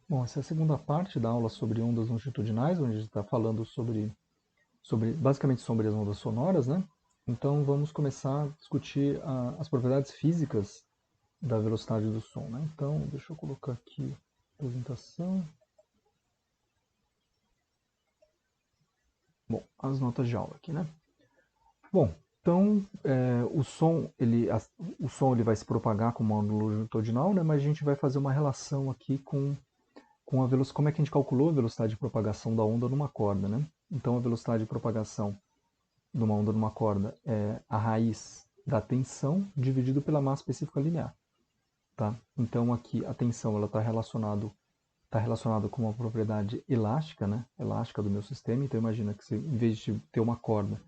Bom, essa é a segunda parte da aula sobre ondas longitudinais, onde a gente está falando basicamente sobre as ondas sonoras, né? Então vamos começar a discutir as propriedades físicas da velocidade do som, né? Então, deixa eu colocar aqui a apresentação. Bom, as notas de aula aqui, né? Bom, então o som ele vai se propagar como uma onda longitudinal, né? Mas a gente vai fazer uma relação aqui com a velocidade, como é que a gente calculou a velocidade de propagação da onda numa corda, né? Então a velocidade de propagação de uma onda numa corda é a raiz da tensão dividido pela massa específica linear, tá? Então aqui a tensão ela está relacionado com uma propriedade elástica, né? Elástica do meu sistema. Então imagina que em vez de ter uma corda,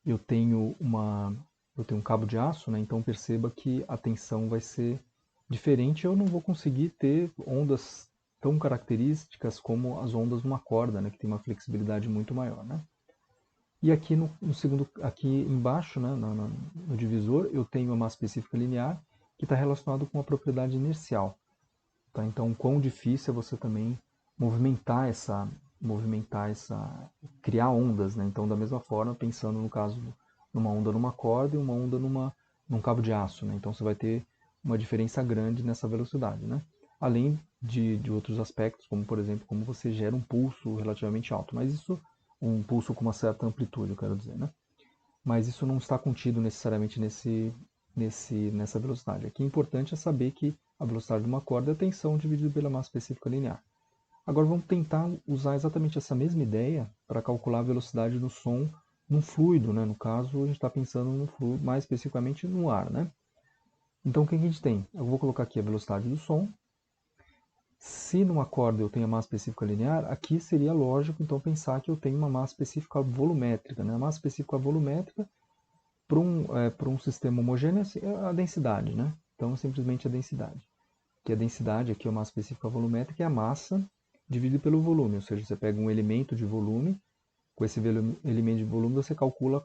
eu tenho um cabo de aço, né? Então perceba que a tensão vai ser diferente. Eu não vou conseguir ter ondas tão características como as ondas numa corda, né? Que tem uma flexibilidade muito maior, né? E aqui no segundo, aqui embaixo, né? No divisor, eu tenho a massa específica linear que está relacionado com a propriedade inercial. Tá? Então, quão difícil é você também movimentar essa, criar ondas, né? Então, da mesma forma, pensando no caso numa onda numa corda e uma onda num cabo de aço, né? Então, você vai ter uma diferença grande nessa velocidade, né? Além de outros aspectos, como por exemplo, como você gera um pulso relativamente alto, mas isso, um pulso com uma certa amplitude, eu quero dizer, né? Mas isso não está contido necessariamente nessa velocidade. Aqui é importante saber que a velocidade de uma corda é a tensão dividida pela massa específica linear. Agora vamos tentar usar exatamente essa mesma ideia para calcular a velocidade do som num fluido, né? No caso, a gente está pensando no fluido, mais especificamente no ar, né? Então o que a gente tem? Eu vou colocar aqui a velocidade do som. Se numa corda eu tenho a massa específica linear, aqui seria lógico então pensar que eu tenho uma massa específica volumétrica, né? A massa específica volumétrica para um sistema homogêneo é a densidade, né? Então, simplesmente a densidade. Que a densidade aqui é uma massa específica volumétrica, é a massa dividida pelo volume. Ou seja, você pega um elemento de volume, com esse elemento de volume você calcula,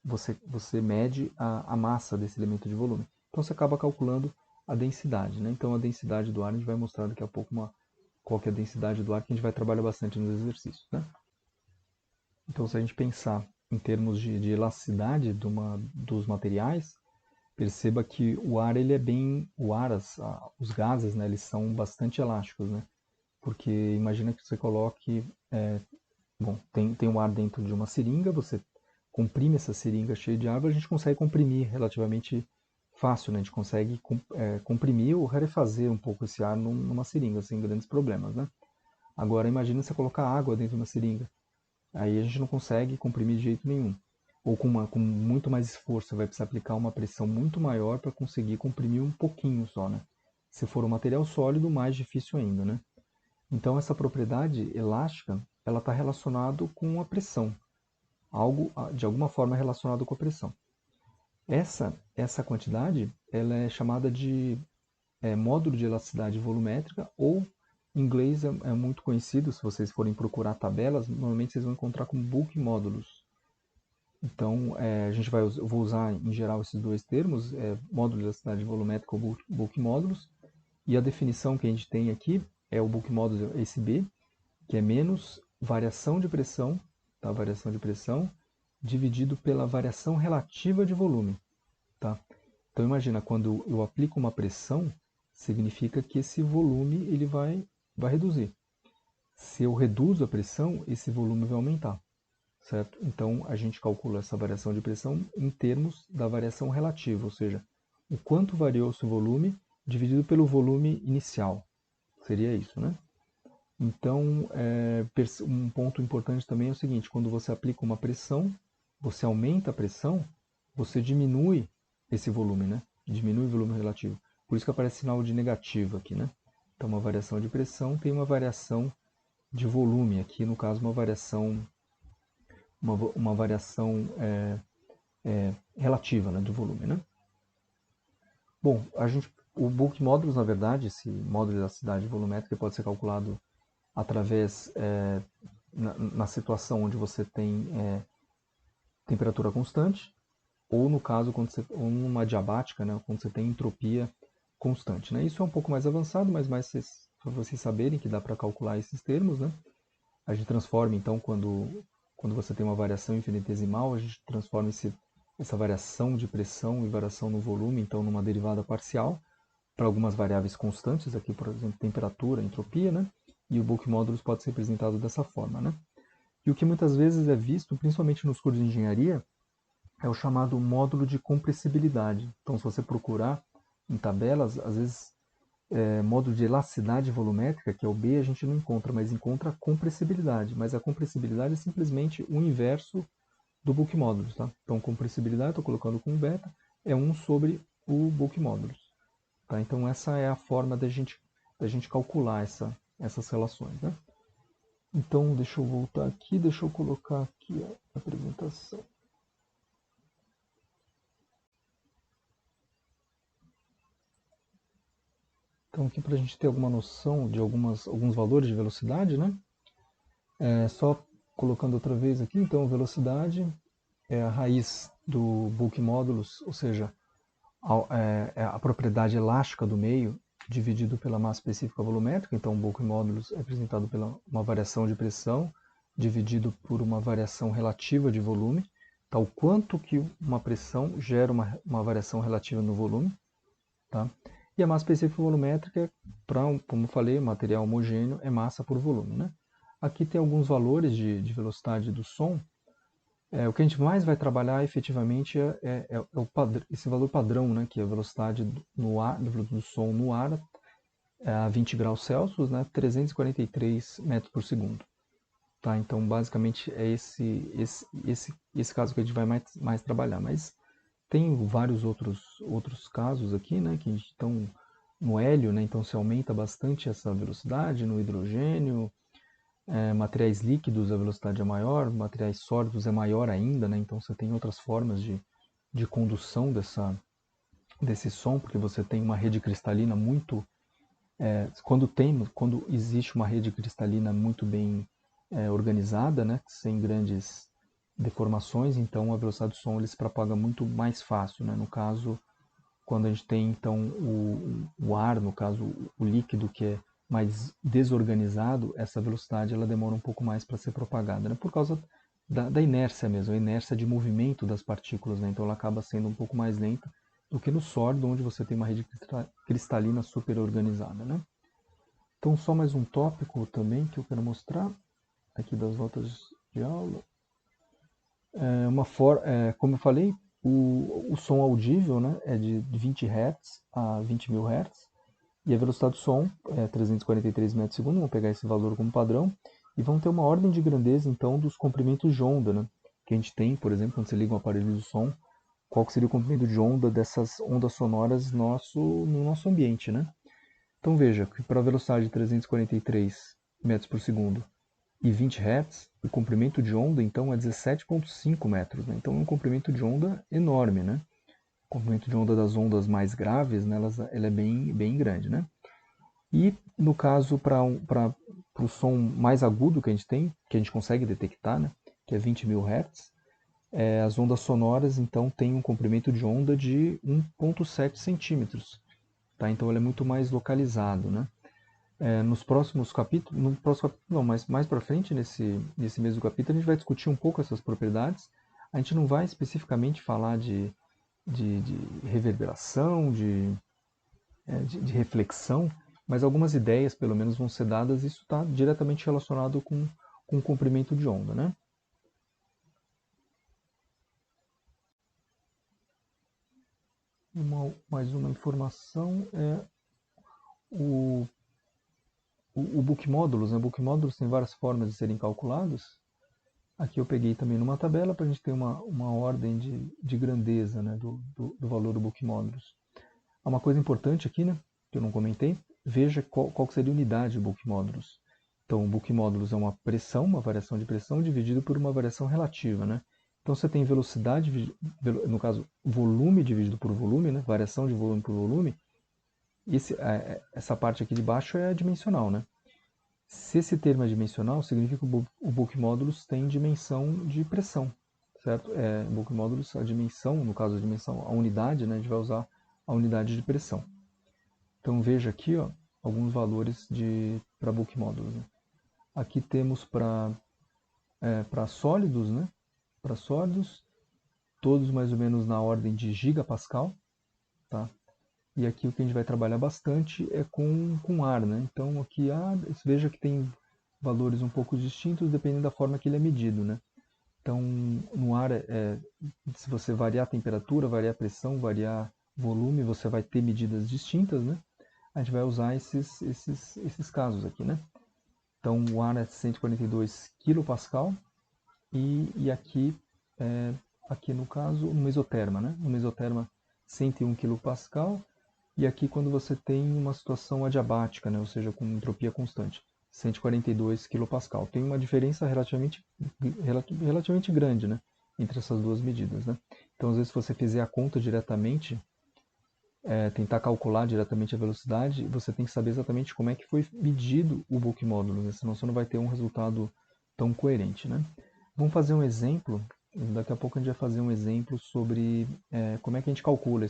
você mede a massa desse elemento de volume. Então, você acaba calculando a densidade, né? Então, a densidade do ar, a gente vai mostrar daqui a pouco qual que é a densidade do ar, que a gente vai trabalhar bastante nos exercícios, né? Então, se a gente pensar em termos de elasticidade dos materiais, perceba que o ar ele é bem, os gases, né, eles são bastante elásticos, né? Porque imagina que você coloque, bom, tem um ar dentro de uma seringa, você comprime essa seringa cheia de ar, a gente consegue comprimir relativamente fácil, né? A gente consegue comprimir ou rarefazer um pouco esse ar numa seringa sem grandes problemas, né? Agora imagina você colocar água dentro de uma seringa. Aí a gente não consegue comprimir de jeito nenhum. Ou com muito mais esforço, você vai precisar aplicar uma pressão muito maior para conseguir comprimir um pouquinho só, né? Se for um material sólido, mais difícil ainda, né? Então essa propriedade elástica, ela está relacionada com a pressão, algo de alguma forma relacionado com a pressão. Essa quantidade, ela é chamada de módulo de elasticidade volumétrica ou em inglês é muito conhecido, se vocês forem procurar tabelas, normalmente vocês vão encontrar como bulk modulus. Então, eu vou usar em geral esses dois termos, módulo de elasticidade volumétrica ou bulk modulus, e a definição que a gente tem aqui é o bulk modulus ACB, que é menos variação de pressão, tá? Variação de pressão, dividido pela variação relativa de volume. Tá? Então imagina, quando eu aplico uma pressão, significa que esse volume ele vai reduzir. Se eu reduzo a pressão, esse volume vai aumentar. Certo? Então a gente calcula essa variação de pressão em termos da variação relativa, ou seja, o quanto variou esse volume dividido pelo volume inicial. Seria isso, né? Então, um ponto importante também é o seguinte: quando você aplica uma pressão, você aumenta a pressão, você diminui esse volume, né? Diminui o volume relativo. Por isso que aparece sinal de negativo aqui, né? Então, uma variação de pressão tem uma variação de volume. Aqui, no caso, uma variação relativa, né, do volume, né? Bom, o bulk modulus, na verdade, esse módulo de elasticidade volumétrica pode ser calculado através na situação onde você tem temperatura constante, ou no caso ou numa adiabática, né, quando você tem entropia constante. Né? Isso é um pouco mais avançado, mas mais vocês saberem que dá para calcular esses termos, né? A gente transforma, então, quando você tem uma variação infinitesimal, a gente transforma essa variação de pressão e variação no volume, então, numa derivada parcial, para algumas variáveis constantes, aqui, por exemplo, temperatura, entropia, né? E o bulk modulus pode ser representado dessa forma, né? E o que muitas vezes é visto, principalmente nos cursos de engenharia, é o chamado módulo de compressibilidade. Então, se você procurar em tabelas, às vezes, módulo de elasticidade volumétrica, que é o B, a gente não encontra, mas encontra a compressibilidade. Mas a compressibilidade é simplesmente o inverso do bulk modulus. Tá? Então, compressibilidade, estou colocando como beta, é 1 sobre o bulk modulus. Tá? Então, essa é a forma da gente calcular essas relações. Né? Então, deixa eu voltar aqui, deixa eu colocar aqui a apresentação. Então, aqui para a gente ter alguma noção de alguns valores de velocidade, né? Só colocando outra vez aqui, então, velocidade é a raiz do bulk modulus, ou seja, a propriedade elástica do meio dividido pela massa específica volumétrica. Então, o bulk modulus é representado pela uma variação de pressão dividido por uma variação relativa de volume, tal quanto que uma pressão gera uma variação relativa no volume. Tá? E a massa específica volumétrica, como eu falei, material homogêneo, é massa por volume. Né? Aqui tem alguns valores de velocidade do som. O que a gente mais vai trabalhar efetivamente é esse valor padrão, né? Que é a velocidade no ar, do som no ar a 20 graus Celsius, né? 343 metros por segundo. Tá? Então, basicamente, é esse caso que a gente vai mais trabalhar. Mas tem vários outros casos aqui, né, que estão no hélio, né, então se aumenta bastante essa velocidade, no hidrogênio, materiais líquidos a velocidade é maior, materiais sólidos é maior ainda, né, então você tem outras formas de condução desse som, porque você tem uma rede cristalina muito... quando existe uma rede cristalina muito bem organizada, né, sem grandes deformações, então a velocidade do som ele se propaga muito mais fácil, né? No caso, quando a gente tem então o ar, no caso o líquido que é mais desorganizado, essa velocidade ela demora um pouco mais para ser propagada, né? Por causa da inércia mesmo, a inércia de movimento das partículas, né? Então ela acaba sendo um pouco mais lenta do que no sólido, onde você tem uma rede cristalina super organizada, né? Então só mais um tópico também que eu quero mostrar aqui das notas de aula. Como eu falei, o som audível, né, é de 20 Hz a 20.000 Hz, e a velocidade do som é 343 metros por segundo. Vamos pegar esse valor como padrão, e vamos ter uma ordem de grandeza, então, dos comprimentos de onda, né, que a gente tem, por exemplo, quando você liga um aparelho de som, qual que seria o comprimento de onda dessas ondas sonoras no nosso ambiente, né? Então veja que para a velocidade de 343 metros por segundo e 20 Hz, o comprimento de onda então é 17,5 metros. Né? Então é um comprimento de onda enorme. Né? O comprimento de onda das ondas mais graves, né, ela é bem grande. Né? E no caso, para o som mais agudo que a gente tem, que a gente consegue detectar, né, que é 20.000 Hz, as ondas sonoras então têm um comprimento de onda de 1,7 centímetros. Tá? Então ele é muito mais localizado. Né? Nos próximos capítulos, não, mas mais para frente nesse mesmo capítulo a gente vai discutir um pouco essas propriedades. A gente não vai especificamente falar de reverberação, de reflexão, mas algumas ideias pelo menos vão ser dadas e isso está diretamente relacionado com o comprimento de onda, né? Mais uma informação é o book modulus. Né? O book modulus tem várias formas de serem calculados. Aqui eu peguei também numa tabela para a gente ter uma ordem de grandeza, né, do valor do book modulus. Há uma coisa importante aqui, né, que eu não comentei, veja qual seria a unidade do book modulus. Então, o book modulus é uma pressão, uma variação de pressão, dividido por uma variação relativa. Né? Então, você tem velocidade, no caso, volume dividido por volume, né, variação de volume por volume, e essa parte aqui de baixo é dimensional. Né? Se esse termo é dimensional, significa que o bulk modulus tem dimensão de pressão, certo? Bulk modulus, a dimensão, no caso a dimensão, a unidade, né, a gente vai usar a unidade de pressão. Então veja aqui, ó, alguns valores para book models, né? Aqui temos para sólidos, né? Para sólidos, todos mais ou menos na ordem de gigapascal, tá? E aqui o que a gente vai trabalhar bastante é com ar, né? Então aqui veja que tem valores um pouco distintos dependendo da forma que ele é medido, né? Então no ar, se você variar a temperatura, variar a pressão, variar volume, você vai ter medidas distintas, né? A gente vai usar esses casos aqui, né? Então o ar é 142 kPa e aqui no caso, no mesoterma, né? No mesoterma 101 kPa e aqui quando você tem uma situação adiabática, né? Ou seja, com entropia constante, 142 kPa. Tem uma diferença relativamente grande, né? Entre essas duas medidas, né? Então, às vezes, se você fizer a conta diretamente, tentar calcular diretamente a velocidade, você tem que saber exatamente como é que foi medido o bulk módulo, né? Senão você não vai ter um resultado tão coerente, né? Vamos fazer um exemplo, daqui a pouco a gente vai fazer um exemplo sobre como é que a gente calcula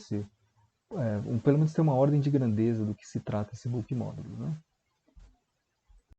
pelo menos ter uma ordem de grandeza do que se trata esse bulk módulo, né?